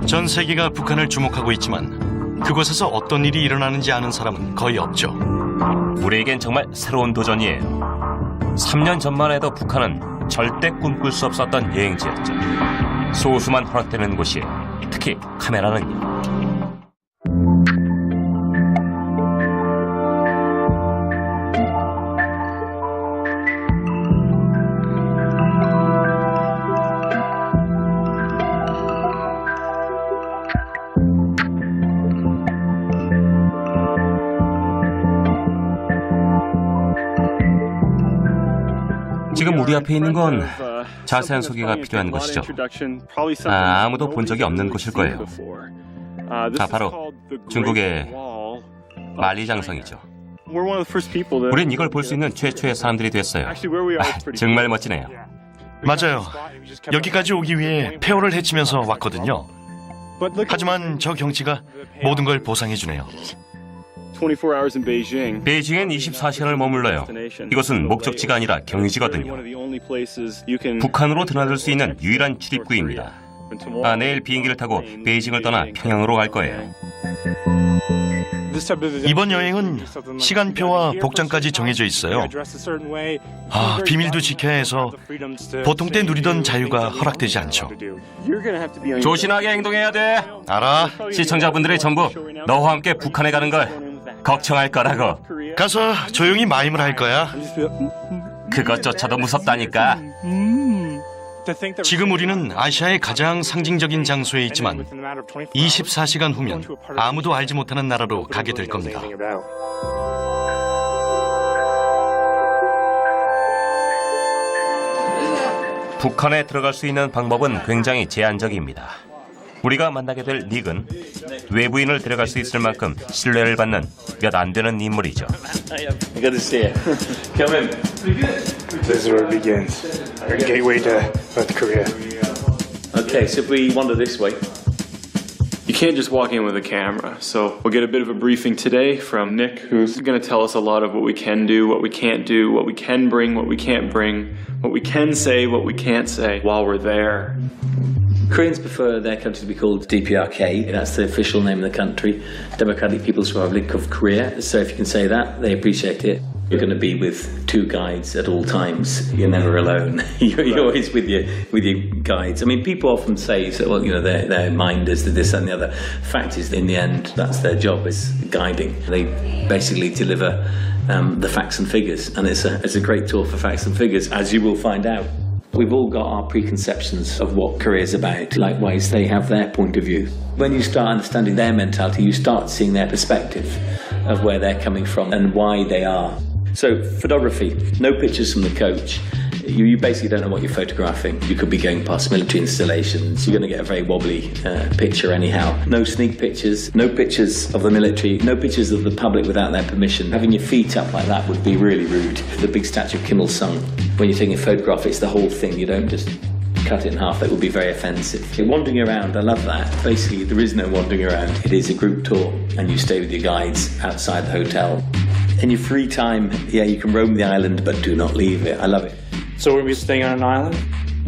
전 세계가 북한을 주목하고 있지만 그곳에서 어떤 일이 일어나는지 아는 사람은 거의 없죠. 우리에겐 정말 새로운 도전이에요. 3년 전만 해도 북한은 절대 꿈꿀 수 없었던 여행지였죠. 소수만 허락되는 곳이, 특히 카메라는요. 지금 우리 앞에 있는 건 자세한 소개가 필요한 곳이죠. 아무도 본 적이 없는 곳일 거예요. 바로 중국의 만리장성이죠. 우린 이걸 볼 수 있는 최초의 사람들이 됐어요. 정말 멋지네요. 맞아요. 여기까지 오기 위해 폐허를 헤치면서 왔거든요. 하지만 저 경치가 모든 걸 보상해주네요. 베이징엔 24시간을 머물러요. 이곳은 목적지가 아니라 경유지거든요. 북한으로 드나들 수 있는 유일한 출입구입니다. 내일 비행기를 타고 베이징을 떠나 평양으로 갈 거예요. 이번 여행은 시간표와 복장까지 정해져 있어요. 비밀도 지켜야 해서 보통 때 누리던 자유가 허락되지 않죠. 조신하게 행동해야 돼. 알아. 시청자분들이 전부 너와 함께 북한에 가는 걸 걱정할 거라고. 가서 조용히 마임을 할 거야. 그것조차도 무섭다니까. 지금 우리는 아시아의 가장 상징적인 장소에 있지만 24시간 후면 아무도 알지 못하는 나라로 가게 될 겁니다. 북한에 들어갈 수 있는 방법은 굉장히 제한적입니다. 우리가 만나게 될 닉은 외부인을 데려갈 수 있을 만큼 신뢰를 받는 몇 안 되는 인물이죠. Good to see you. Come in. This is where it begins. Our gateway to North Korea. Okay, so if we wander this way. You can't just walk in with a camera, so we'll get a bit of a briefing today from Nick, who's going to tell us a lot of what we can do, what we can't do, what we can bring, what we can't bring, what we can say, what we can't say while we're there. Koreans prefer their country to be called DPRK. That's the official name of the country, Democratic People's Republic of Korea. So if you can say that, they appreciate it. You're going to be with two guides at all times. You're never alone. You're always with your guides. I mean, people often say, so, well, you know, they're minders, they're this and the other. Fact is, in the end, that's their job, is guiding. They basically deliver the facts and figures, and it's a great tour for facts and figures, as you will find out. We've all got our preconceptions of what Korea's about. Likewise, they have their point of view. When you start understanding their mentality, you start seeing their perspective of where they're coming from and why they are. So, photography, no pictures from the coach. You basically don't know what you're photographing. You could be going past military installations. You're going to get a very wobbly picture anyhow. No sneak pictures, no pictures of the military, no pictures of the public without their permission. Having your feet up like that would be really rude. The big statue of Kim Il-sung, when you're taking a photograph, it's the whole thing. You don't just cut it in half. That would be very offensive. Wandering around, I love that. Basically, there is no wandering around. It is a group tour, and you stay with your guides outside the hotel. In your free time, yeah, you can roam the island, but do not leave it. I love it. So we'll be staying on an island?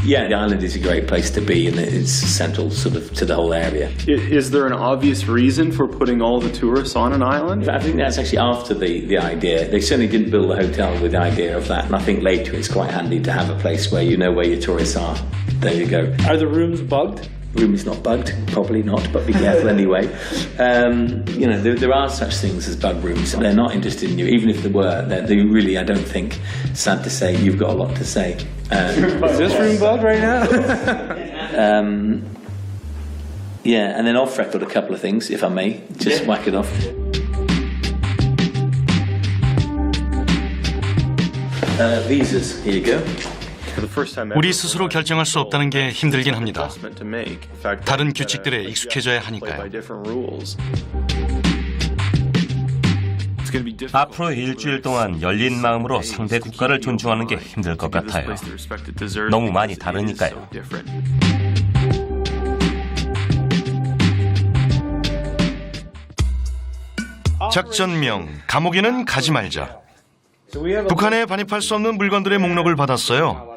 Yeah, the island is a great place to be, and it's central sort of to the whole area. Is there an obvious reason for putting all the tourists on an island? I think that's actually after the idea. They certainly didn't build the hotel with the idea of that, and I think later it's quite handy to have a place where you know where your tourists are. There you go. Are the rooms bugged? Room is not bugged, probably not, but be careful anyway. You know, there are such things as bug rooms. They're not interested in you, even if there were. They really, I don't think, sad to say, you've got a lot to say. Is this room bugged right now? Yeah, and then off record a couple of things, if I may, just whack it off. Visas, here you go. 우리 스스로 결정할 수 없다는 게 힘들긴 합니다. 다른 규칙들에 익숙해져야 하니까요. 앞으로 일주일 동안 열린 마음으로 상대 국가를 존중하는 게 힘들 것 같아요. 너무 많이 다르니까요. 작전명, 감옥에는 가지 말자. 북한에 반입할 수 없는 물건들의 목록을 받았어요.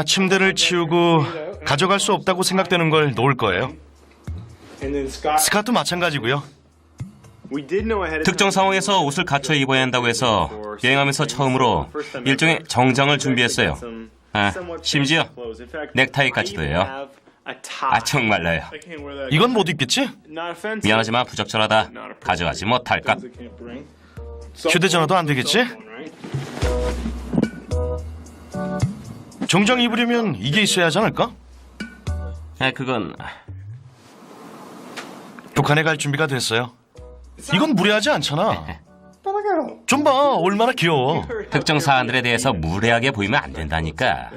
침대를 치우고 가져갈 수 없다고 생각되는 걸 놓을 거예요. And then Scott. 스카도 마찬가지고요. 특정 상황에서 옷을 갖춰 입어야 한다고 해서 여행하면서 처음으로 일종의 정장을 준비했어요. 심지어 넥타이까지도 해요. 정말로요. 이건 못 입겠지? 미안하지만 부적절하다. 가져가지 못할까? 휴대전화도 안 되겠지? 정장 입으려면 이게 있어야 하지 않을까? 그건 북한에 갈 준비가 됐어요. 이건 무례하지 않잖아. 좀 봐, 얼마나 귀여워. 특정 사안들에 대해서 무례하게 보이면 안 된다니까.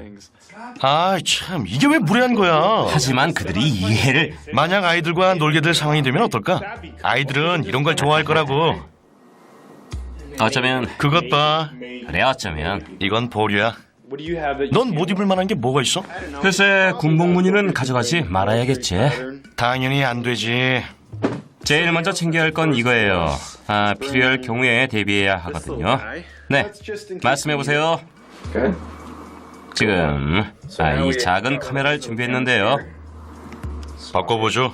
아, 참, 이게 왜 무례한 거야? 하지만 그들이 이해를. 만약 아이들과 놀게 될 상황이 되면 어떨까? 아이들은 이런 걸 좋아할 거라고. 어쩌면 그것 봐. 그래 어쩌면. 이건 보류야. 넌 못 입을 만한 게 뭐가 있어? 글쎄 군복 무늬는 가져가지 말아야겠지. 당연히 안 되지. 제일 먼저 챙겨야 할 건 이거예요. 필요할 경우에 대비해야 하거든요. 네, 말씀해보세요. 지금 이 작은 카메라를 준비했는데요. 바꿔보죠.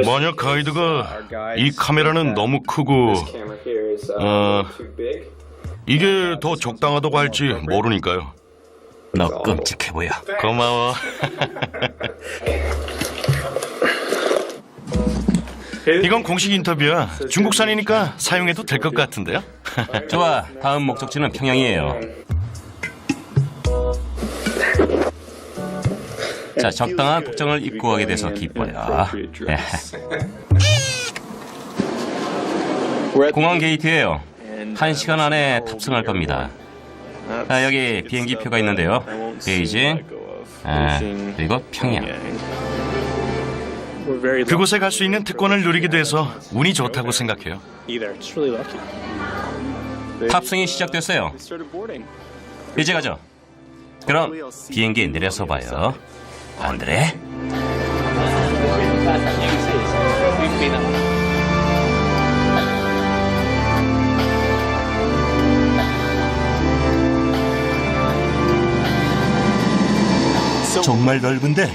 만약 가이드가 이 카메라는 너무 크고 이게 더 적당하다고 할지 모르니까요. 너 끔찍해 보여. 고마워. 이건 공식 인터뷰야. 중국산이니까 사용해도 될 것 같은데요? 좋아, 다음 목적지는 평양이에요. 자, 적당한 복장을 입고 가게 돼서 기뻐요. 공항 게이트예요. 1시간 안에 탑승할 겁니다. 여기 비행기표가 있는데요. 베이징, 그리고 평양. 그곳에 갈 수 있는 특권을 누리게 돼서 운이 좋다고 생각해요. 탑승이 시작됐어요. 이제 가죠. 그럼 비행기 내려서 봐요. 안드레? 정말 넓은데?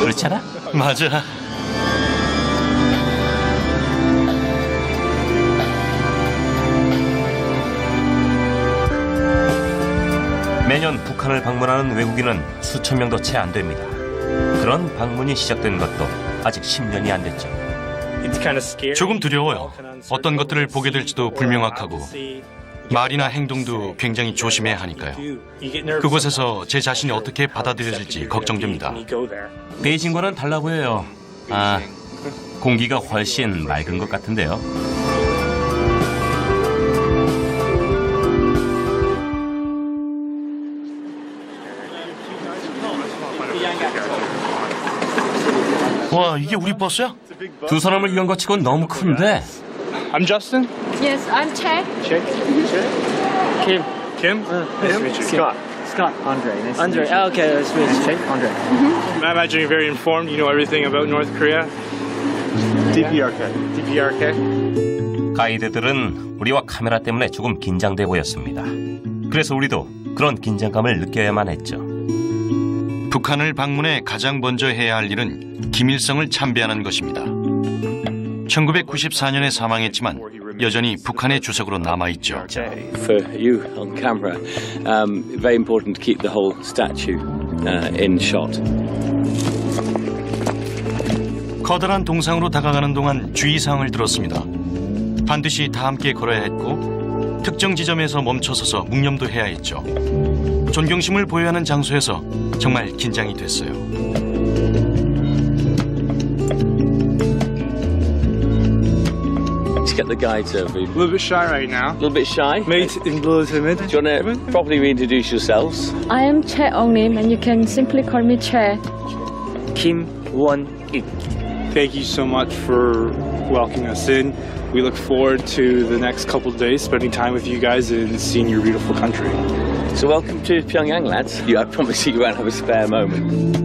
그렇지 않아? 맞아. 매년 북한을 방문하는 외국인은 수천 명도 채 안 됩니다. 그런 방문이 시작된 것도 아직 10년이 안 됐죠. 조금 두려워요. 어떤 것들을 보게 될지도 불명확하고 말이나 행동도 굉장히 조심해야 하니까요. 그곳에서 제 자신이 어떻게 받아들여질지 걱정됩니다. 베이징과는 달라 보여요. 공기가 훨씬 맑은 것 같은데요. 와, 이게 우리 버스야? 두 사람을 위한 것 치곤 너무 큰데. I'm Justin. Yes, I'm Che. Kim. Kim? Nice to meet you. Scott. Scott. Andre. Nice Andre. to meet you. Okay, nice to meet you. Andre. I imagine you're very informed. You know everything about North Korea. DPRK. DPRK. 가이드들은 우리와 카메라 때문에 조금 긴장돼 보였습니다. 그래서 우리도 그런 긴장감을 느껴야만 했죠. 북한을 방문해 가장 먼저 해야 할 일은 김일성을 참배하는 것입니다. 1994년에 사망했지만 여전히 북한의 주석으로 남아있죠. For you on camera, very important to keep the whole statue in shot. 커다란 동상으로 다가가는 동안 주의사항을 들었습니다. 반드시 다 함께 걸어야 했고 특정 지점에서 멈춰서서 묵념도 해야 했죠. 존경심을 보여야 하는 장소에서 정말 긴장이 됐어요. Let's get the guides over. A little bit shy right now. A little bit shy. Maybe a little timid. Do you want to properly reintroduce yourselves? I am Che Ongnim, and you can simply call me Che. Kim Won-ik. Thank you so much for welcoming us in. We look forward to the next couple of days spending time with you guys and seeing your beautiful country. So welcome to Pyongyang, lads. I promise you won't have a spare moment.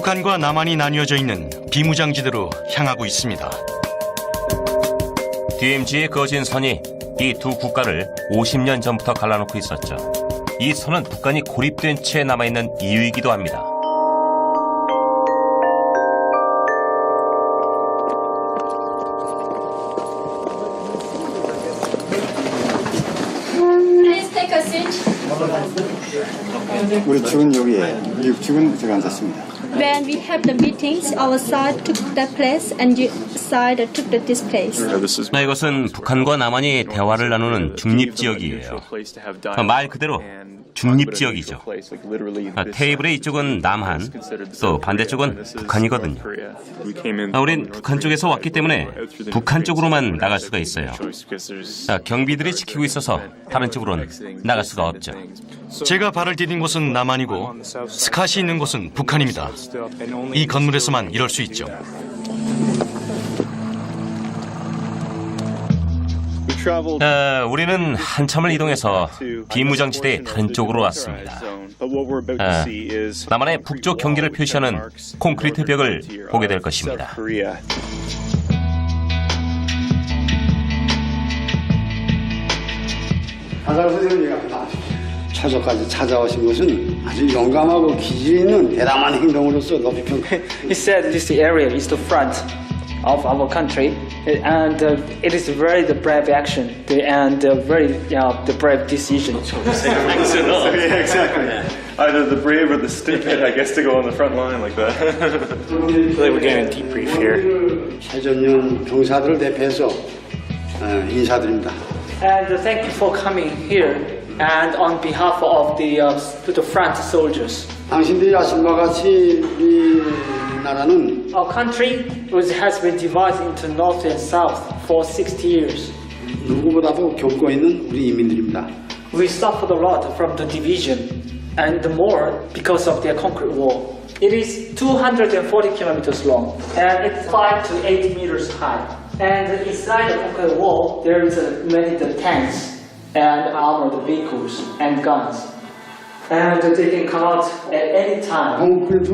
북한과 남한이 나뉘어져 있는 비무장지대로 향하고 있습니다. DMZ의 거진 선이 이 두 국가를 50년 전부터 갈라놓고 있었죠. 이 선은 북한이 고립된 채 남아있는 이유이기도 합니다. Please take a seat. 우리 측은 여기에, 미국 측은 저기 앉았습니다. When we have the meetings, our side took that place and your side took this place. 이것은 북한과 남한이 대화를 나누는 중립지역이에요. 말 그대로 중립지역이죠. 테이블의 이쪽은 남한, 또 반대쪽은 북한이거든요. 우린 북한 쪽에서 왔기 때문에 북한 쪽으로만 나갈 수가 있어요. 경비들이 지키고 있어서 다른 쪽으로는 나갈 수가 없죠. 제가 발을 디딘 곳은 남한이고 스캇이 있는 곳은 북한입니다. 이 건물에서만 이럴 수 있죠. 우리는 한참을 이동해서 비무장지대의 다른 쪽으로 왔습니다. 남한의 북쪽 경계를 표시하는 콘크리트 벽을 보게 될 것입니다. 한살 선생님이랍니다. 처소까지 찾아오신 것은 아주 용감하고 기질 있는 대담한 행동으로서 높이 평가. He said this area is the front of our country, and it is very the brave action and very the brave decision. Yeah, exactly. Either the brave or the stupid, I guess, to go on the front line like that. We're getting a debrief here. 최전용 병사들을 대표해서 인사드립니다. And thank you for coming here and on behalf of the front soldiers. 당신들이 아신 바와 같이 이 나라는 Our country has been divided into north and south for 60 years. 누구보다도 겪고 있는 우리 인민들입니다. We suffered a lot from the division, and more because of their concrete wall. It is 240 kilometers long, and it's 5 to 8 meters high. And inside the concrete wall, there is many tanks and armored vehicles and guns. And they can come out at any time. 콘크리트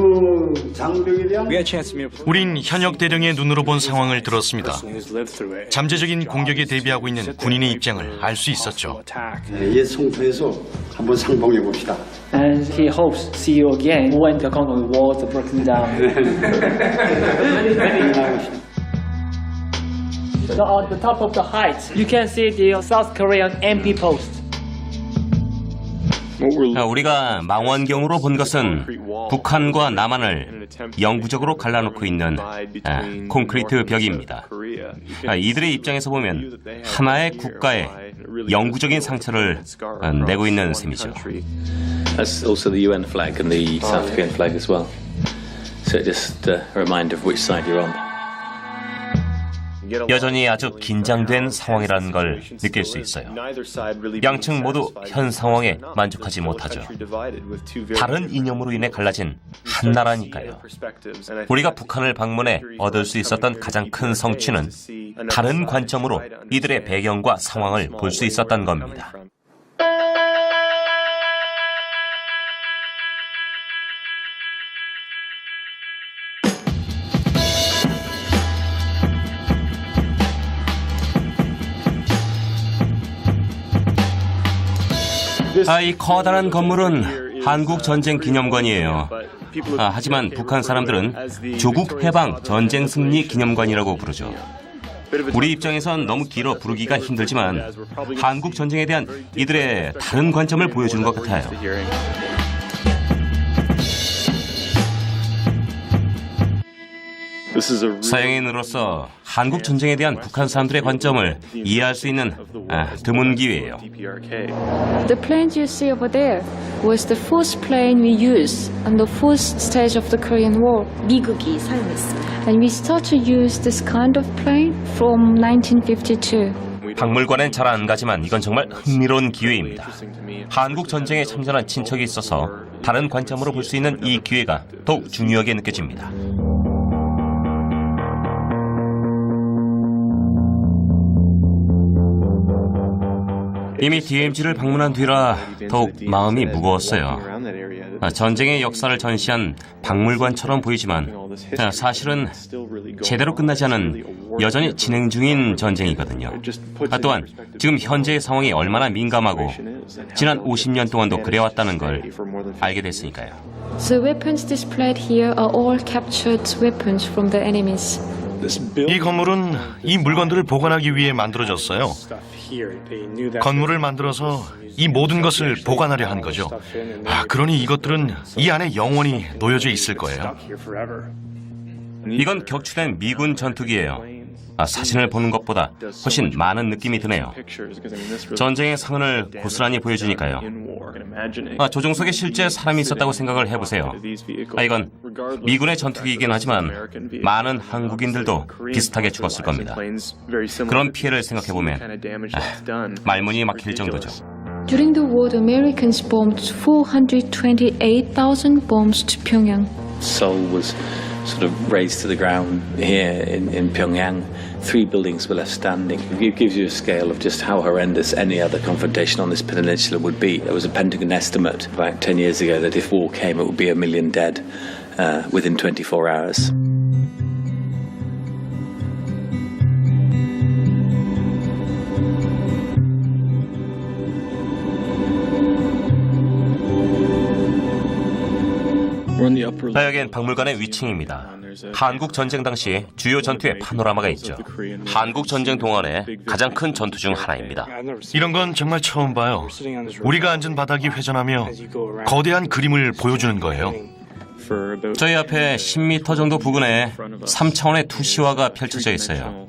장벽에 대한 We had a chance to meet up with 우린 현역 대령의 눈으로 본 상황을 들었습니다. someone who's lived through it. 잠재적인 공격에 대비하고 있는 군인의 입장을 알 수 있었죠. Attack. 옛 성토에서 한번 상봉해 봅시다. And he hopes to see you again when the concrete walls are broken down. So on the top of the heights, you can see the South Korean MP post. 우리가 망원경으로 본 것은 북한과 남한을 영구적으로 갈라놓고 있는 콘크리트 벽입니다. 이들의 입장에서 보면 하나의 국가에 영구적인 상처를 내고 있는 셈이죠. That's also the UN flag and the South Korean flag as well. So just a reminder of which side you're on. 여전히 아주 긴장된 상황이라는 걸 느낄 수 있어요. 양측 모두 현 상황에 만족하지 못하죠. 다른 이념으로 인해 갈라진 한 나라니까요. 우리가 북한을 방문해 얻을 수 있었던 가장 큰 성취는 다른 관점으로 이들의 배경과 상황을 볼 수 있었던 겁니다. 이 커다란 건물은 한국 전쟁 기념관이에요. 하지만 북한 사람들은 조국 해방 전쟁 승리 기념관이라고 부르죠. 우리 입장에선 너무 길어 부르기가 힘들지만 한국 전쟁에 대한 이들의 다른 관점을 보여주는 것 같아요. 서양인으로서 한국 전쟁에 대한 북한 사람들의 관점을 이해할 수 있는 드문 기회예요. The plane you see over there was the first plane we used on the first stage of the Korean War. 미국이 사용했어요. And we started to use this kind of plane from 1952. 박물관엔 잘 안 가지만 이건 정말 흥미로운 기회입니다. 한국 전쟁에 참전한 친척이 있어서 다른 관점으로 볼 수 있는 이 기회가 더욱 중요하게 느껴집니다. 이미 DMZ를 방문한 뒤라 더욱 마음이 무거웠어요. 전쟁의 역사를 전시한 박물관처럼 보이지만 사실은 제대로 끝나지 않은 여전히 진행 중인 전쟁이거든요. 또한 지금 현재의 상황이 얼마나 민감하고 지난 50년 동안도 그래왔다는 걸 알게 됐으니까요. The weapons displayed here are all captured weapons from the enemies. 이 건물은 이 물건들을 보관하기 위해 만들어졌어요. 건물을 만들어서 이 모든 것을 보관하려 한 거죠. 그러니 이것들은 이 안에 영원히 놓여져 있을 거예요. 이건 격추된 미군 전투기예요. 사진을 보는 것보다 훨씬 많은 느낌이 드네요. 전쟁의 상흔을 고스란히 보여주니까요. 조종석에 실제 사람이 있었다고 생각을 해보세요. 이건 미군의 전투기이긴 하지만 많은 한국인들도 비슷하게 죽었을 겁니다. 그런 피해를 생각해보면 말문이 막힐 정도죠. During the war, the Americans bombed 428,000 bombs to Pyongyang. Seoul was sort of razed to the ground here in Pyongyang. 3 buildings were left standing. It gives you a scale of just how horrendous any other confrontation on this peninsula would be. There was a Pentagon estimate about 10 years ago that if war came, it would be 1 million dead within 24 hours. 여긴 박물관의 위층입니다. 한국 전쟁 당시 주요 전투의 파노라마가 있죠. 한국 전쟁 동안의 가장 큰 전투 중 하나입니다. 이런 건 정말 처음 봐요. 우리가 앉은 바닥이 회전하며 거대한 그림을 보여주는 거예요. 저희 앞에 10m 정도 부근에 3차원의 투시화가 펼쳐져 있어요.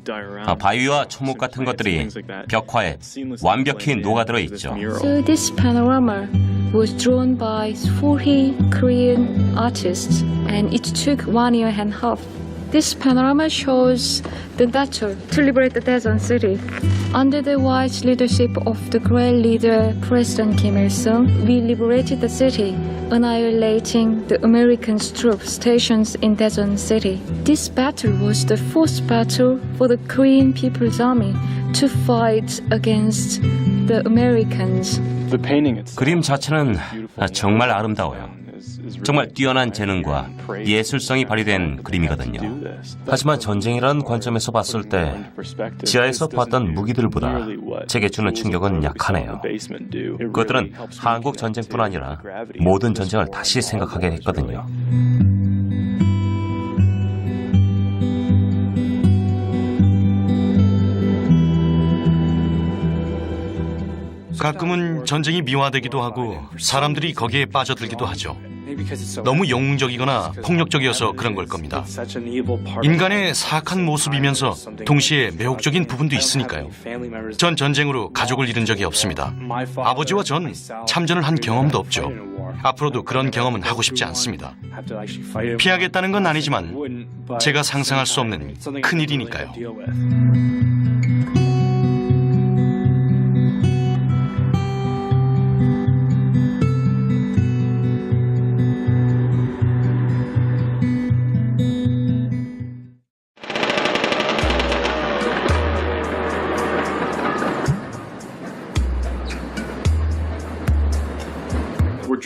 바위와 초목 같은 것들이 벽화에 완벽히 녹아들어 있죠. So this panorama was drawn by 40 Korean artists and it took 1 year and a half. This panorama shows the battle to liberate the Daejeon city. Under the wise leadership of the great leader President Kim Il-sung, we liberated the city, annihilating the American troops stationed in Daejeon city. This battle was the first battle for the Korean People's Army to fight against the Americans. 그림 자체는 정말 아름다워요. 정말 뛰어난 재능과 예술성이 발휘된 그림이거든요. 하지만 전쟁이라는 관점에서 봤을 때 지하에서 봤던 무기들보다 제게 주는 충격은 약하네요. 그것들은 한국 전쟁뿐 아니라 모든 전쟁을 다시 생각하게 했거든요. 가끔은 전쟁이 미화되기도 하고 사람들이 거기에 빠져들기도 하죠. 너무 영웅적이거나 폭력적이어서 그런 걸 겁니다. 인간의 사악한 모습이면서 동시에 매혹적인 부분도 있으니까요. 전 전쟁으로 가족을 잃은 적이 없습니다. 아버지와 전 참전을 한 경험도 없죠. 앞으로도 그런 경험은 하고 싶지 않습니다. 피하겠다는 건 아니지만 제가 상상할 수 없는 큰일이니까요.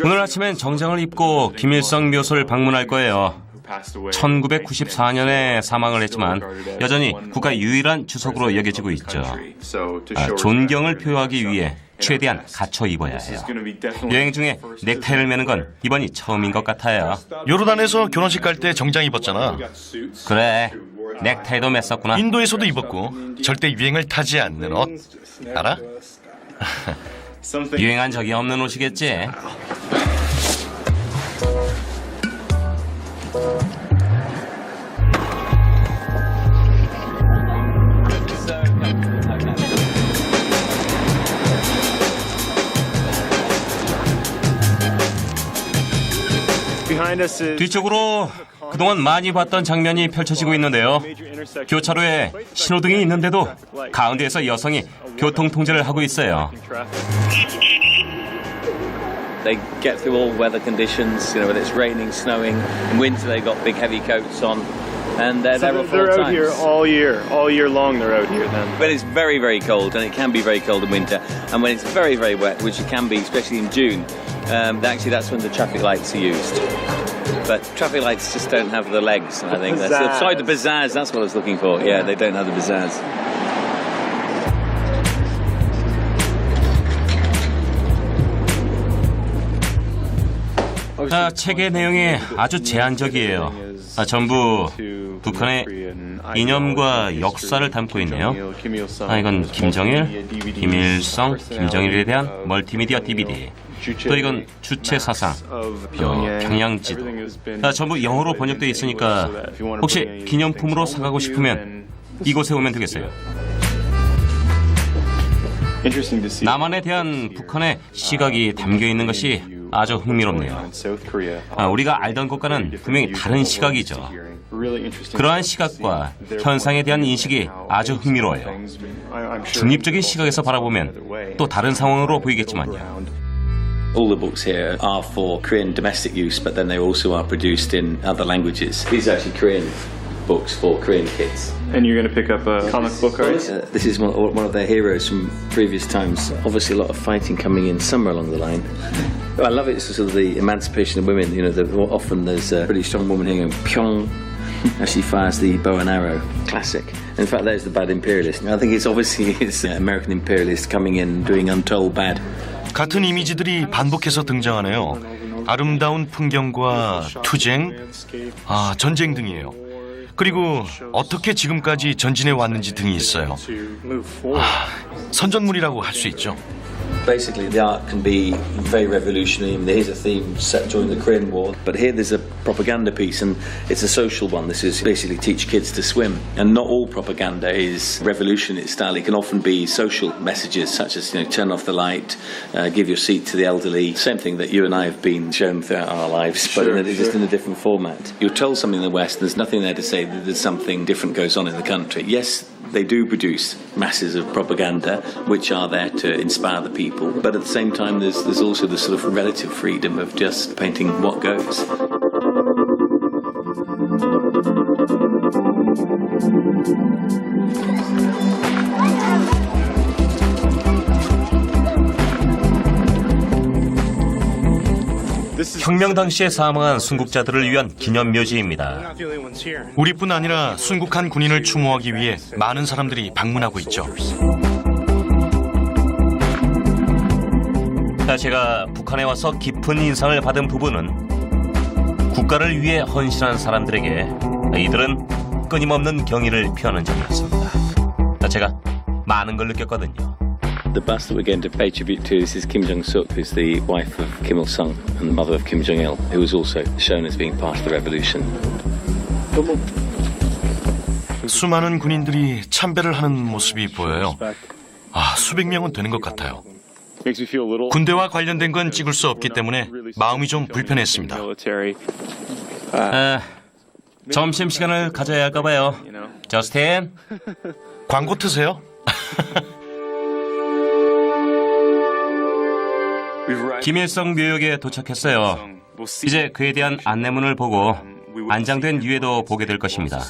오늘 아침엔 정장을 입고 김일성 묘소를 방문할 거예요. 1994년에 사망을 했지만 여전히 국가 유일한 주석으로 여겨지고 있죠. 존경을 표하기 위해 최대한 갖춰 입어야 해요. 여행 중에 넥타이를 매는 건 이번이 처음인 것 같아요. 요르단에서 결혼식 갈 때 정장 입었잖아. 그래, 넥타이도 맸었구나. 인도에서도 입었고 절대 유행을 타지 않는 옷 알아? 유행한 적이 없는 옷이겠지. 뒤쪽으로 그동안 많이 봤던 장면이 펼쳐지고 있는데요. 교차로에 신호등이 있는데도 가운데에서 여성이 교통 통제를 하고 있어요. They get through all weather conditions, whether it's raining, snowing. In winter, they got big heavy coats on, and they're there at all times. They're out here all year long. They're out here then. But it's very, very cold, and it can be very cold in winter. and when it's very, very wet, which it can be, especially in June, that's when the traffic lights are used. But traffic lights just don't have the legs, I think. Sorry, the pizzazz, that's what I was looking for. Yeah, they don't have the pizzazz. 책의 내용이 아주 제한적이에요. 전부 북한의 이념과 역사를 담고 있네요. 이건 김정일, 김일성, 김정일에 대한 멀티미디어 DVD. 또 이건 주체 사상, 평양지도. 전부 영어로 번역되어 있으니까 혹시 기념품으로 사가고 싶으면 이곳에 오면 되겠어요. 남한에 대한 북한의 시각이 담겨 있는 것이 아주 흥미롭네요. 우리가 알던 것과는 분명히 다른 시각이죠. 그러한 시각과 현상에 대한 인식이 아주 흥미로워요. 중립적인 시각에서 바라보면 또 다른 상황으로 보이겠지만요. All the books here are for Korean domestic use, but then they also are produced in other languages. These are actually Korean books for Korean kids. And you're going to pick up a comic book, are you? This is one of their heroes from previous times. Obviously, a lot of fighting coming in somewhere along the line. I love it. It's sort of the emancipation of women. You know, often there's a pretty strong woman here, Pyong. Actually fires the bow and arrow. Classic. In fact, there's the bad imperialist. I think it's obviously American imperialist coming in doing untold bad. 같은 이미지들이 반복해서 등장하네요. 아름다운 풍경과 투쟁, 전쟁 등이에요. 그리고 어떻게 지금까지 전진해 왔는지 등이 있어요. 선전물이라고 할 수 있죠. Basically, the art can be very revolutionary. Here's a theme set during the Korean War, but here there's a propaganda piece, and it's a social one. This is basically teach kids to swim, and not all propaganda is revolutionary style. It can often be social messages, such as turn off the light, give your seat to the elderly. Same thing that you and I have been shown throughout our lives, but just in a different format. You're told something in the West, and there's nothing there to say that there's something different goes on in the country. Yes, they do produce masses of propaganda which are there to inspire the people, but at the same time there's also the sort of relative freedom of just painting what goes. 혁명 당시에 사망한 순국자들을 위한 기념묘지입니다. 우리뿐 아니라 순국한 군인을 추모하기 위해 많은 사람들이 방문하고 있죠. 제가 북한에 와서 깊은 인상을 받은 부분은 국가를 위해 헌신한 사람들에게 이들은 끊임없는 경의를 표하는 점이었습니다. 제가 많은 걸 느꼈거든요. The bust that we're going to pay tribute to is Kim Jong-suk, who's the wife of Kim Il-sung and the mother of Kim Jong-il, who was also shown as being part of the revolution. 수많은 군인들이 참배를 하는 모습이 보여요. 수백 명은 되는 것 같아요. 군대와 관련된 건 찍을 수 없기 때문에 마음이 좀 불편했습니다. 점심시간을 가져야 할까 봐요. 저스틴? 광고 트세요? 김일성 묘역에 도착했어요. 이제 그에 대한 안내문을 보고 안장된 유해도 보게 될 것입니다.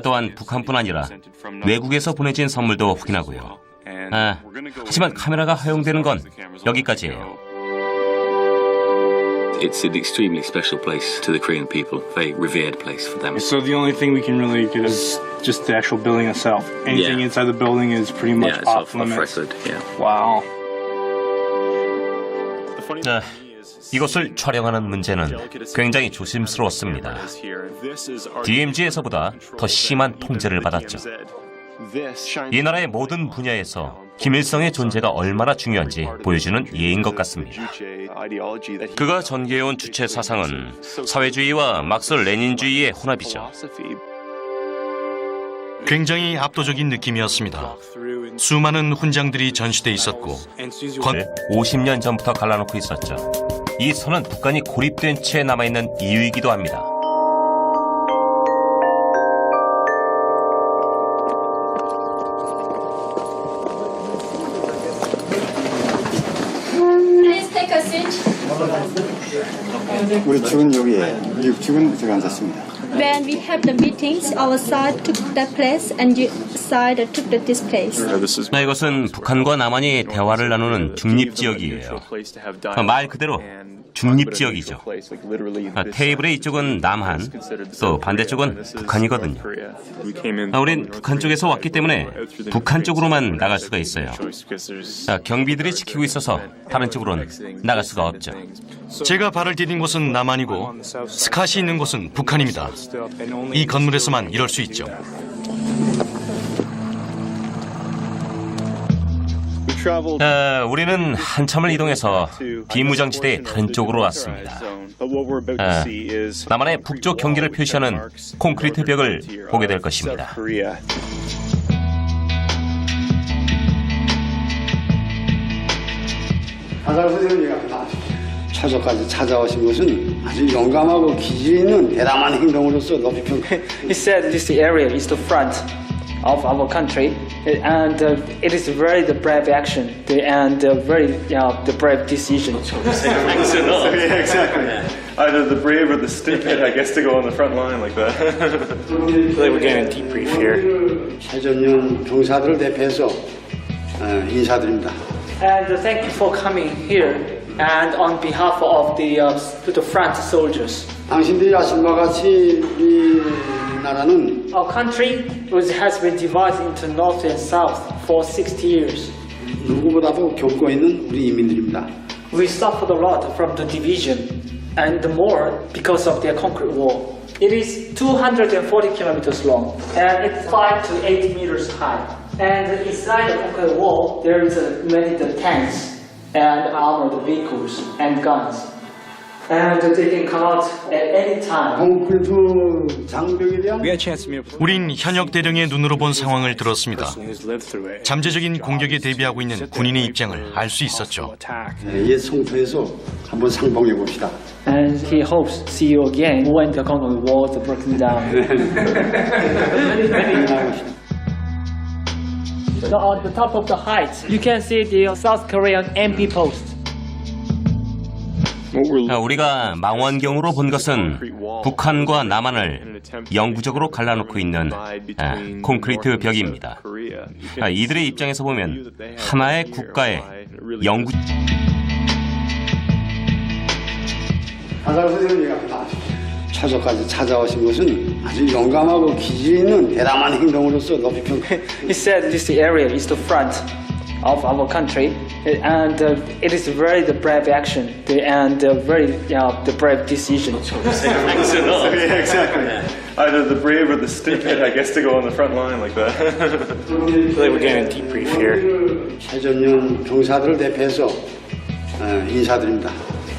또한 북한뿐 아니라 외국에서 보내진 선물도 확인하고요. 하지만 카메라가 허용되는 건 여기까지예요. It's an extremely special place to the Korean people, very revered place for them. So the only thing we can really get is just the actual building itself. Anything inside the building is pretty much off limits. Wow. 이것을 촬영하는 문제는 굉장히 조심스러웠습니다. DMZ에서보다 더 심한 통제를 받았죠. 이 나라의 모든 분야에서 김일성의 존재가 얼마나 중요한지 보여주는 예인 것 같습니다. 그가 전개해온 주체 사상은 사회주의와 막스 레닌주의의 혼합이죠. 굉장히 압도적인 느낌이었습니다. 수많은 훈장들이 전시돼 있었고 50년 전부터 갈라놓고 있었죠. 이 선은 북한이 고립된 채 남아있는 이유이기도 합니다. Please take a seat. 우리 죽은 여기에 미국 죽은 제가 앉았습니다. When we have the meetings, our side took that place and your side took this place. 이것은 북한과 남한이 대화를 나누는 중립지역이에요. 말 그대로 중립지역이죠. 테이블의 이쪽은 남한, 또 반대쪽은 북한이거든요. 우린 북한 쪽에서 왔기 때문에 북한 쪽으로만 나갈 수가 있어요. 경비들이 지키고 있어서 다른 쪽으로는 나갈 수가 없죠. 제가 발을 디딘 곳은 남한이고 스캇이 있는 곳은 북한입니다. 이 건물에서만 이럴 수 있죠. 우리는 한참을 이동해서 비무장지대의 다른 쪽으로 왔습니다. 남한의 북쪽 경계를 표시하는 콘크리트 벽을 보게 될 것입니다. 하달 선생님이 처소까지 찾아오신 것은 아주 영감하고 기질 있는 대담한 행동으로서 높이 평가. He said this area is the front of our country, and it is very the brave action and very the brave decision. Yeah, exactly. Either the brave or the stiff-head, I guess, to go on the front line like that. Like we're getting a debrief here. 최전용 병사들을 대표해서 인사드립니다. And thank you for coming here, and on behalf of the front soldiers. 당신들이 아신 바와 같이 이 나라는 Our country has been divided into north and south for 60 years. 누구보다도 겪고 있는 우리 인민들입니다. We suffered a lot from the division, and more because of their concrete wall. It is 240 kilometers long, and it's 5 to 8 meters high. And inside the concrete wall, there is many tanks and armored vehicles and guns. And they can come out at any time. 콘크리트 장벽에 대한 We had a chance to meet up with 우린 현역 대령의 눈으로 본 상황을 들었습니다. someone who's lived through it. 잠재적인 공격에 대비하고 있는 군인의 입장을 알 수 있었죠. 옛 성토에서 한번 상봉해 봅시다. And he hopes to see you again when the concrete walls are broken down. So on the top of the heights, you can see the South Korean MP post. 우리가 망원경으로 본 것은 북한과 남한을 영구적으로 갈라놓고 있는 콘크리트 벽입니다. 이들의 입장에서 보면 하나의 국가의 영구... 하달 선생님이 처소까지 찾아오신 것은 아주 영감하고 기질 있는 대담한 행동으로서 높이 평가. He said this area is the front of our country, and it is very the brave action and very the brave decision. Yeah, exactly. Either the brave or the stiff-head, I guess, to go on the front line like that. Like we're getting a debrief here. 최전용 병사들을 대표해서 인사드립니다.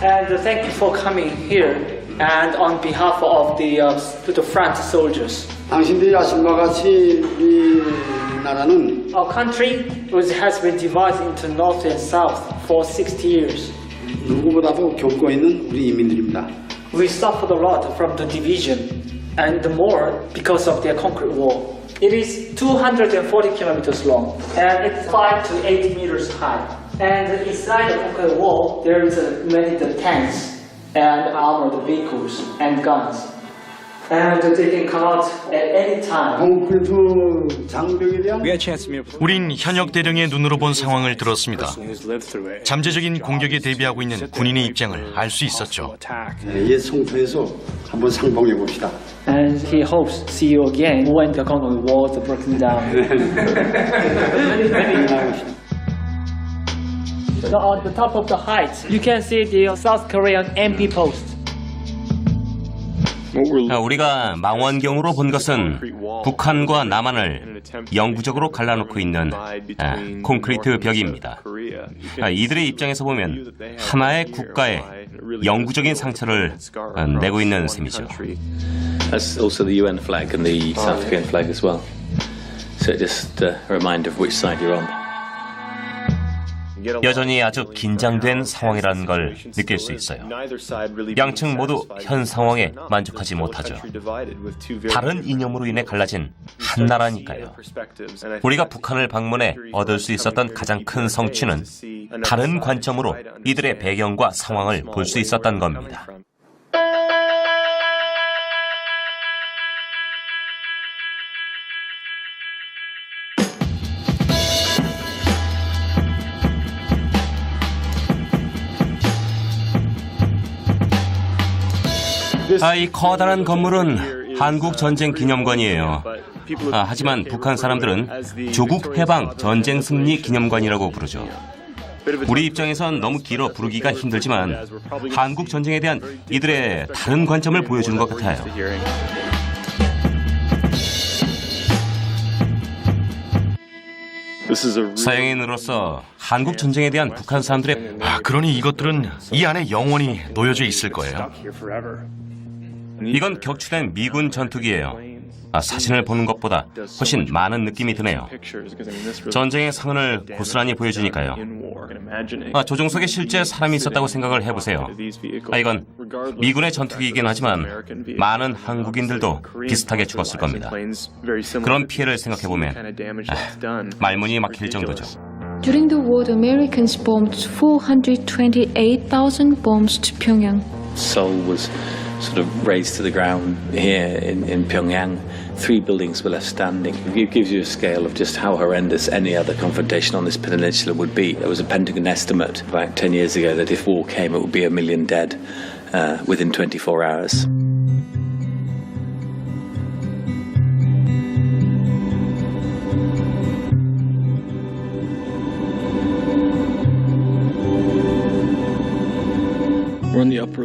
And thank you for coming here, and on behalf of the front soldiers. 당신들이 아신 바와 같이 이 나라는 Our country has been divided into north and south for 60 years. 누구보다도 겪고 있는 우리 인민들입니다. We suffered a lot from the division, and more because of their concrete wall. It is 240 kilometers long, and it's 5 to 8 meters high. And inside the concrete wall, there is many tanks and armored vehicles and guns. And they can come out at any time. 콘크리트 장벽에 대한 We had a chance to meet up with 우린 현역 대령의 눈으로 본 상황을 들었습니다. someone who's lived through it. 잠재적인 공격에 대비하고 있는 군인의 입장을 알 수 있었죠. 옛 성토에서 한번 상봉해 봅시다. And he hopes to see you again when the concrete walls are broken down. So on the top of the heights, you can see the South Korean MP post. 우리가 망원경으로 본 것은 북한과 남한을 영구적으로 갈라놓고 있는 콘크리트 벽입니다. 이들의 입장에서 보면 하나의 국가의 영구적인 상처를 내고 있는 셈이죠. That's also the UN flag and the South Korean flag as well. So just a reminder of which side you're on. 여전히 아주 긴장된 상황이라는 걸 느낄 수 있어요. 양측 모두 현 상황에 만족하지 못하죠. 다른 이념으로 인해 갈라진 한 나라니까요. 우리가 북한을 방문해 얻을 수 있었던 가장 큰 성취는 다른 관점으로 이들의 배경과 상황을 볼 수 있었던 겁니다. 이 커다란 건물은 한국 전쟁 기념관이에요. 하지만 북한 사람들은 조국 해방 전쟁 승리 기념관이라고 부르죠. 우리 입장에선 너무 길어 부르기가 힘들지만 한국 전쟁에 대한 이들의 다른 관점을 보여주는 것 같아요. 서양인으로서 한국 전쟁에 대한 북한 사람들의 그러니 이것들은 이 안에 영원히 놓여져 있을 거예요. 이건 격추된 미군 전투기예요. 사진을 보는 것보다 훨씬 많은 느낌이 드네요. 전쟁의 상흔을 고스란히 보여주니까요. 조종석에 실제 사람이 있었다고 생각을 해보세요. 이건 미군의 전투기이긴 하지만 많은 한국인들도 비슷하게 죽었을 겁니다. 그런 피해를 생각해보면 말문이 막힐 정도죠. During the war, the Americans bombed 428,000 bombs to Pyongyang. Seoul was sort of razed to the ground here in Pyongyang. 3 buildings were left standing. It gives you a scale of just how horrendous any other confrontation on this peninsula would be. There was a Pentagon estimate about 10 years ago that if war came, it would be 1 million dead within 24 hours.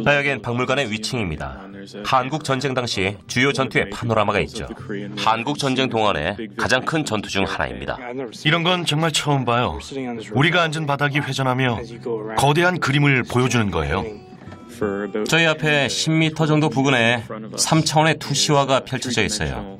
여긴 박물관의 위층입니다. 한국 전쟁 당시 주요 전투의 파노라마가 있죠. 한국 전쟁 동안의 가장 큰 전투 중 하나입니다. 이런 건 정말 처음 봐요. 우리가 앉은 바닥이 회전하며 거대한 그림을 보여주는 거예요. 저희 앞에 10m 정도 부근에 3차원의 투시화가 펼쳐져 있어요.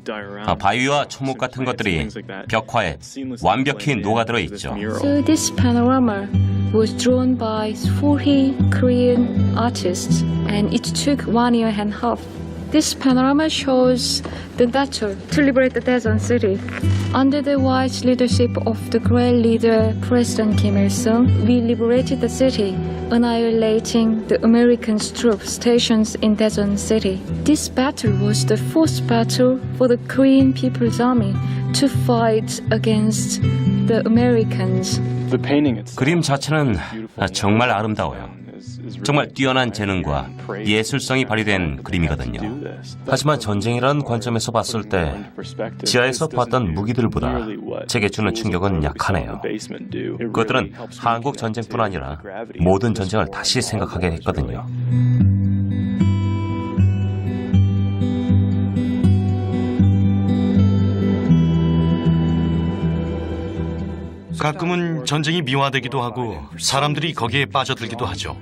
바위와 초목 같은 것들이 벽화에 완벽히 녹아들어 있죠. So this panorama was drawn by 40 Korean artists and it took 1 year and a half. This panorama shows the battle to liberate the Daejeon city. Under the wise leadership of the great leader President Kim Il-sung, we liberated the city, annihilating the American troops stationed in Daejeon city. This battle was the first battle for the Korean People's Army to fight against the Americans. 그림 자체는 정말 아름다워요. 정말 뛰어난 재능과 예술성이 발휘된 그림이거든요. 하지만 전쟁이라는 관점에서 봤을 때 지하에서 봤던 무기들보다 제게 주는 충격은 약하네요. 그것들은 한국 전쟁뿐 아니라 모든 전쟁을 다시 생각하게 했거든요. 가끔은 전쟁이 미화되기도 하고 사람들이 거기에 빠져들기도 하죠.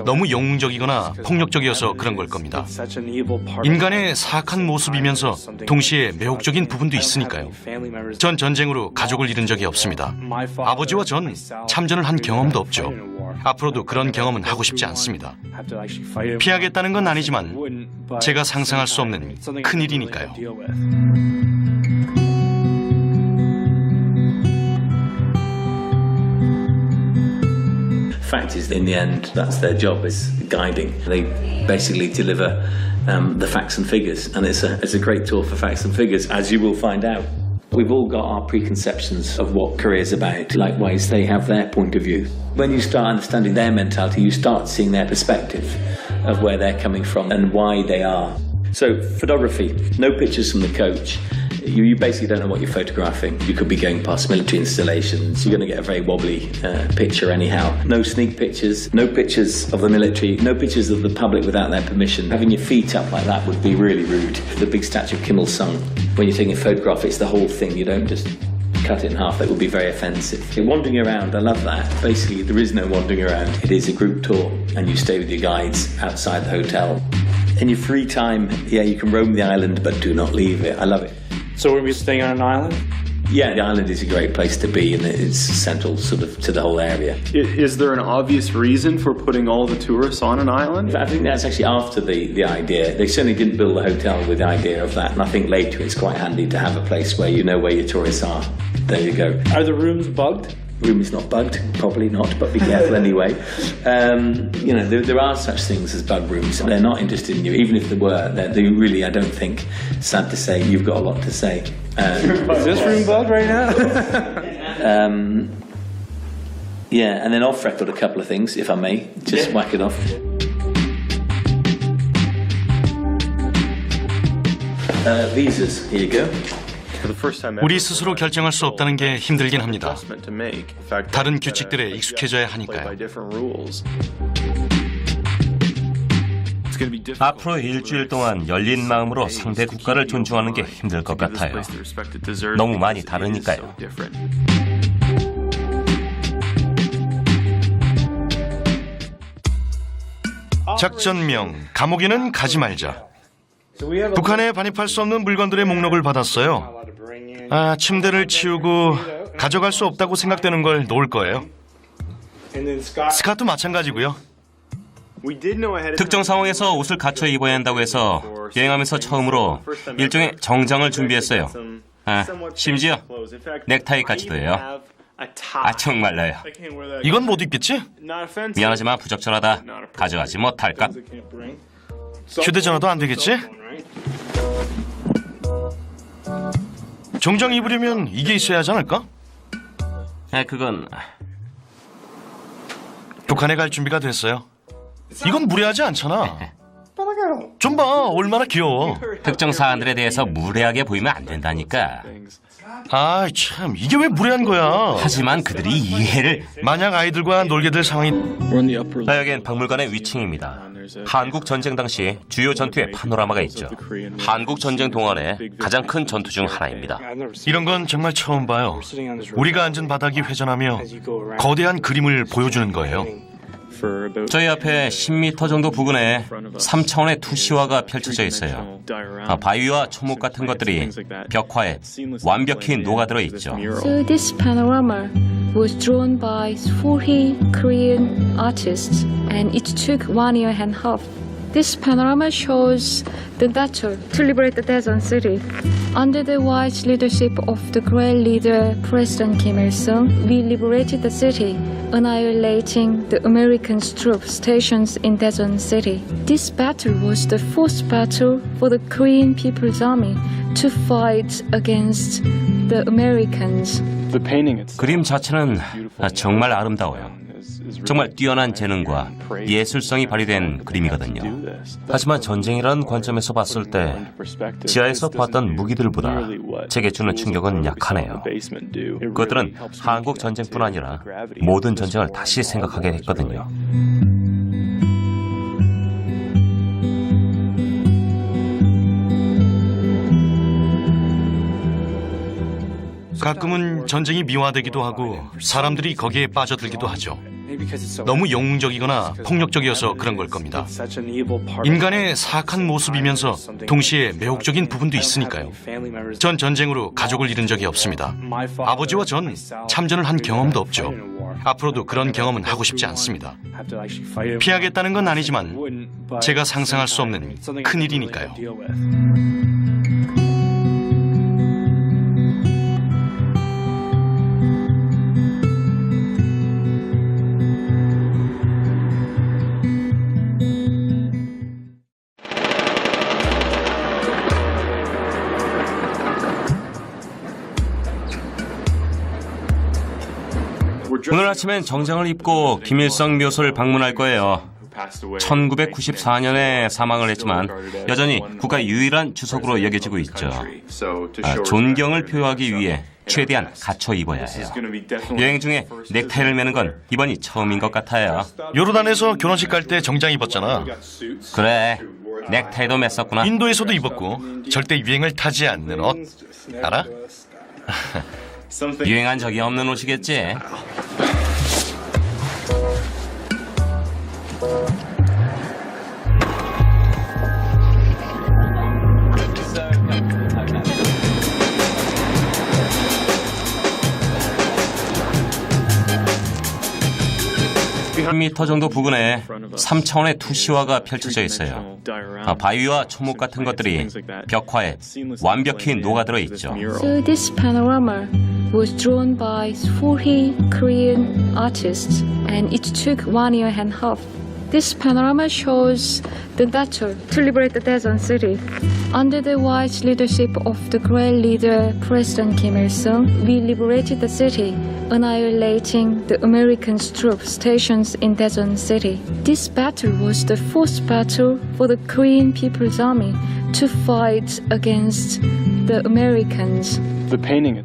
너무 영웅적이거나 폭력적이어서 그런 걸 겁니다. 인간의 사악한 모습이면서 동시에 매혹적인 부분도 있으니까요. 전 전쟁으로 가족을 잃은 적이 없습니다. 아버지와 전 참전을 한 경험도 없죠. 앞으로도 그런 경험은 하고 싶지 않습니다. 피하겠다는 건 아니지만 제가 상상할 수 없는 큰일이니까요. Fact is, in the end, that's their job, is guiding. They basically deliver the facts and figures, and it's a great tour for facts and figures, as you will find out. We've all got our preconceptions of what Korea's about. Likewise, they have their point of view. When you start understanding their mentality, you start seeing their perspective of where they're coming from and why they are. So, photography, no pictures from the coach. You basically don't know what you're photographing. You could be going past military installations. You're going to get a very wobbly picture anyhow. No sneak pictures, no pictures of the military, no pictures of the public without their permission. Having your feet up like that would be really rude. The big statue of Kim Il-sung, when you're taking a photograph, it's the whole thing. You don't just cut it in half. That would be very offensive. Wandering around, I love that. Basically, there is no wandering around. It is a group tour, and you stay with your guides outside the hotel. In your free time, yeah, you can roam the island, but do not leave it. I love it. So we're going to be staying on an island? Yeah, the island is a great place to be, and it's central sort of to the whole area. Is there an obvious reason for putting all the tourists on an island? I think that's actually after the idea. They certainly didn't build the hotel with the idea of that, and I think later it's quite handy to have a place where you know where your tourists are. There you go. Are the rooms bugged? Room is not bugged, probably not, but be careful anyway. You know, there are such things as bug rooms. They're not interested in you, even if there were. They really, I don't think, sad to say, you've got a lot to say. Is this room bugged right now? Yeah, and then off record a couple of things, if I may, just whack it off. Visas, here you go. 우리 스스로 결정할 수 없다는 게 힘들긴 합니다. 다른 규칙들에 익숙해져야 하니까요. 앞으로 일주일 동안 열린 마음으로 상대 국가를 존중하는 게 힘들 것 같아요. 너무 많이 다르니까요. 작전명, 감옥에는 가지 말자. 북한에 반입할 수 없는 물건들의 목록을 받았어요. 침대를 치우고 가져갈 수 없다고 생각되는 걸 놓을 거예요. 스카도 마찬가지고요. 특정 상황에서 옷을 갖춰 입어야 한다고 해서 여행하면서 처음으로 일종의 정장을 준비했어요. 심지어 넥타이까지도 해요. 정말로요. 이건 못 입겠지? 미안하지만 부적절하다. 가져가지 못할까? 휴대전화도 안 되겠지? 정장 입으려면 이게 있어야 하지 않을까? 그건 북한에 갈 준비가 됐어요. 이건 무례하지 않잖아. 좀 봐, 얼마나 귀여워. 특정 사안들에 대해서 무례하게 보이면 안 된다니까. 참, 이게 왜 무례한 거야? 하지만 그들이 이해를... 만약 아이들과 놀게 될 상황이... 여긴 박물관의 위층입니다. 한국 전쟁 당시 주요 전투의 파노라마가 있죠. 한국 전쟁 동안의 가장 큰 전투 중 하나입니다. 이런 건 정말 처음 봐요. 우리가 앉은 바닥이 회전하며 거대한 그림을 보여주는 거예요. 저희 앞에 10m 정도 부근에 3차원의 투시화가 펼쳐져 있어요. 바위와 초목 같은 것들이 벽화에 완벽히 녹아들어 있죠. So this panorama was drawn by 40 Korean artists and it took 1 year and a half. This panorama shows the battle to liberate the Daejeon city. Under the wise leadership of the great leader President Kim Il-sung, we liberated the city, annihilating the American troops stationed in Daejeon city. This battle was the first battle for the Korean People's Army to fight against the Americans. 그림 자체는 정말 아름다워요. 정말 뛰어난 재능과 예술성이 발휘된 그림이거든요. 하지만 전쟁이라는 관점에서 봤을 때 지하에서 봤던 무기들보다 제게 주는 충격은 약하네요. 그것들은 한국 전쟁뿐 아니라 모든 전쟁을 다시 생각하게 했거든요. 가끔은 전쟁이 미화되기도 하고 사람들이 거기에 빠져들기도 하죠. 너무 영웅적이거나 폭력적이어서 그런 걸 겁니다. 인간의 사악한 모습이면서 동시에 매혹적인 부분도 있으니까요. 전 전쟁으로 가족을 잃은 적이 없습니다. 아버지와 전 참전을 한 경험도 없죠. 앞으로도 그런 경험은 하고 싶지 않습니다. 피하겠다는 건 아니지만 제가 상상할 수 없는 큰일이니까요. 오늘 아침엔 정장을 입고 김일성 묘소를 방문할 거예요. 1994년에 사망을 했지만 여전히 국가의 유일한 주석으로 여겨지고 있죠. 존경을 표하기 위해 최대한 갖춰 입어야 해요. 여행 중에 넥타이를 매는 건 이번이 처음인 것 같아요. 요르단에서 결혼식 갈 때 정장 입었잖아. 그래, 넥타이도 맸었구나. 인도에서도 입었고 절대 유행을 타지 않는 옷. 알아? 유행한 적이 없는 옷이겠지. 3m 정도 부근에 3차원의 투시화가 펼쳐져 있어요. 바위와 초목 같은 것들이 벽화에 완벽히 녹아들어 있죠. So this panorama was drawn by 40 Korean artists and it took 1 year and a half. This panorama shows the battle to liberate the Daejeon city. Under the wise leadership of the great leader President Kim Il-sung, we liberated the city, annihilating the American troops stationed in Daejeon city. This battle was the first battle for the Korean People's Army to fight against the Americans.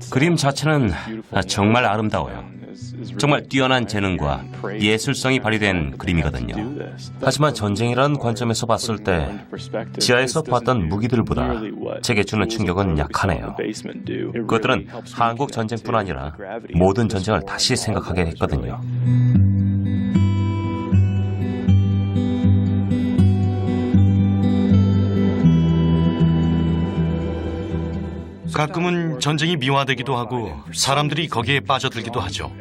그림 자체는 정말 아름다워요. 정말 뛰어난 재능과 예술성이 발휘된 그림이거든요. 하지만 전쟁이라는 관점에서 봤을 때 지하에서 봤던 무기들보다 제게 주는 충격은 약하네요. 그것들은 한국 전쟁뿐 아니라 모든 전쟁을 다시 생각하게 했거든요. 가끔은 전쟁이 미화되기도 하고 사람들이 거기에 빠져들기도 하죠.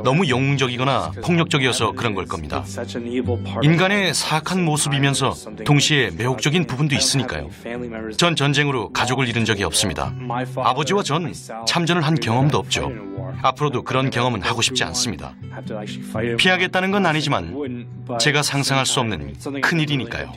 너무 영웅적이거나 폭력적이어서 그런 걸 겁니다. 인간의 사악한 모습이면서 동시에 매혹적인 부분도 있으니까요. 전 전쟁으로 가족을 잃은 적이 없습니다. 아버지와 전 참전을 한 경험도 없죠. 앞으로도 그런 경험은 하고 싶지 않습니다. 피하겠다는 건 아니지만 제가 상상할 수 없는 큰일이니까요.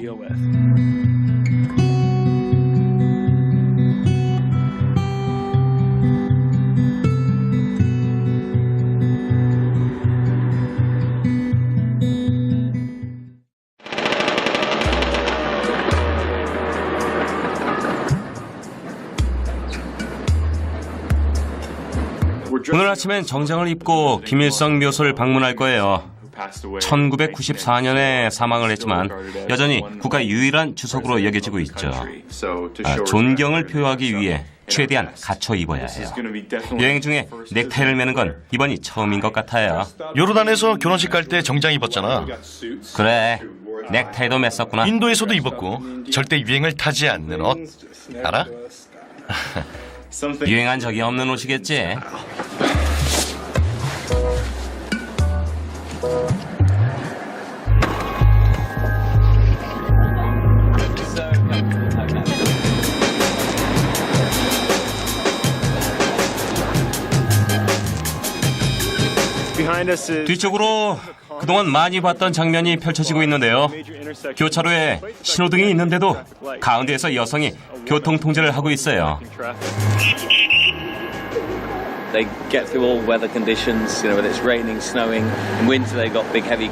오늘 아침엔 정장을 입고 김일성 묘소를 방문할 거예요. 1994년에 사망을 했지만 여전히 국가 유일한 주석으로 여겨지고 있죠. 존경을 표하기 위해 최대한 갖춰 입어야 해요. 여행 중에 넥타이를 매는 건 이번이 처음인 것 같아요. 요르단에서 결혼식 갈 때 정장 입었잖아. 그래, 넥타이도 맸었구나. 인도에서도 입었고 절대 유행을 타지 않는 옷. 알아? 유행한 적이 없는 옷이겠지. 뒤쪽으로 그동안 많이 봤던 장면이 펼쳐지고 있는데요. 교차로에 신호등이 있는데도 가운데에서 여성이 교통 통제를 하고 있어요. They get through all weather conditions, whether it's raining, snowing. In winter, they've got big heavy